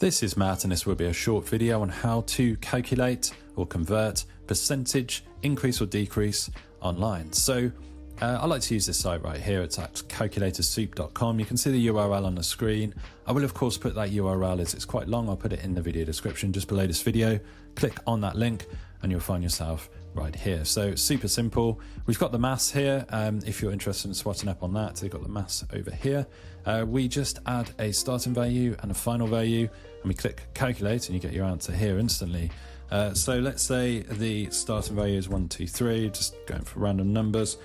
This is Matt, and this will be a short video on how to calculate or convert percentage increase or decrease online. So I like to use this site right here. It's at calculatorsoup.com. You can see the URL on the screen. I will of course put that URL, as it's quite long, I'll put it in the video description just below this video. Click on that link and you'll find yourself right here. So super simple. We've got the mass here. If you're interested in swatting up on that, they've got the mass over here. We just add a starting value and a final value, and we click calculate and you get your answer here instantly. So let's say the starting value is 123, just going for random numbers.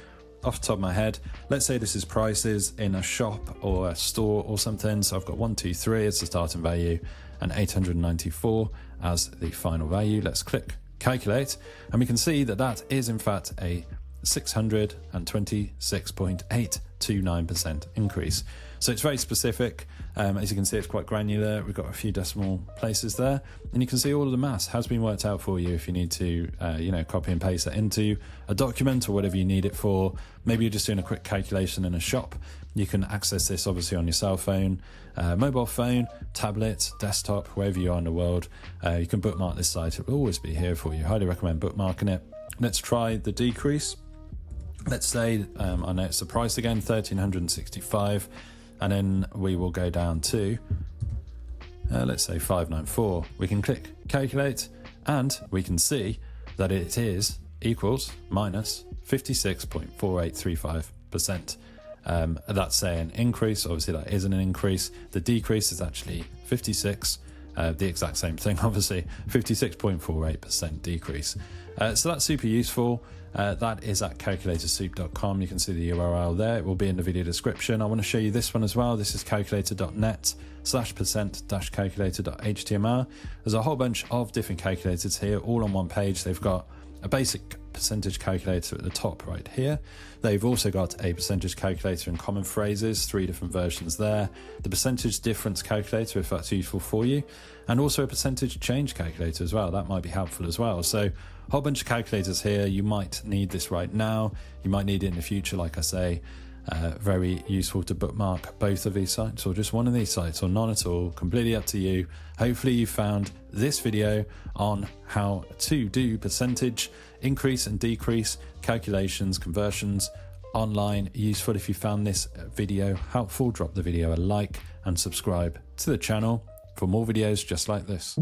Off the top of my head, let's say this is prices in a shop or a store or something. So I've got 123 as the starting value and 894 as the final value. Let's click calculate, and we can see that that is in fact a 626.829% increase. So it's very specific. As you can see, it's quite granular. We've got a few decimal places there, and you can see all of the maths has been worked out for you if you need to, copy and paste that into a document or whatever you need it for. Maybe you're just doing a quick calculation in a shop. You can access this obviously on your cell phone, mobile phone, tablet, desktop, wherever you are in the world. You can bookmark this site. It will always be here for you. Highly recommend bookmarking it. Let's try the decrease. Let's say, I know it's the price again, 1,365. And then we will go down to, let's say 594. We can click calculate and we can see that it is equals minus 56.4835%. That's say an increase. Obviously that isn't an increase. The decrease is actually 56, the exact same thing, obviously 56.48% decrease. So that's super useful. That is at calculatorsoup.com. You can see the URL there. It will be in the video description. I want to show you this one as well. This is calculator.net/percent-calculator.html. There's a whole bunch of different calculators here, all on one page. They've got a basic percentage calculator at the top right here. They've also got a percentage calculator in common phrases, 3 different versions there. The percentage difference calculator, if that's useful for you, and also a percentage change calculator as well. That might be helpful as well. So a whole bunch of calculators here. You might need this right now. You might need it in the future, like I say. Very useful to bookmark both of these sites or just one of these sites or none at all, completely up to you. Hopefully you found this video on how to do percentage increase and decrease calculations, conversions online useful. If you found this video helpful, drop the video a like and subscribe to the channel for more videos just like this.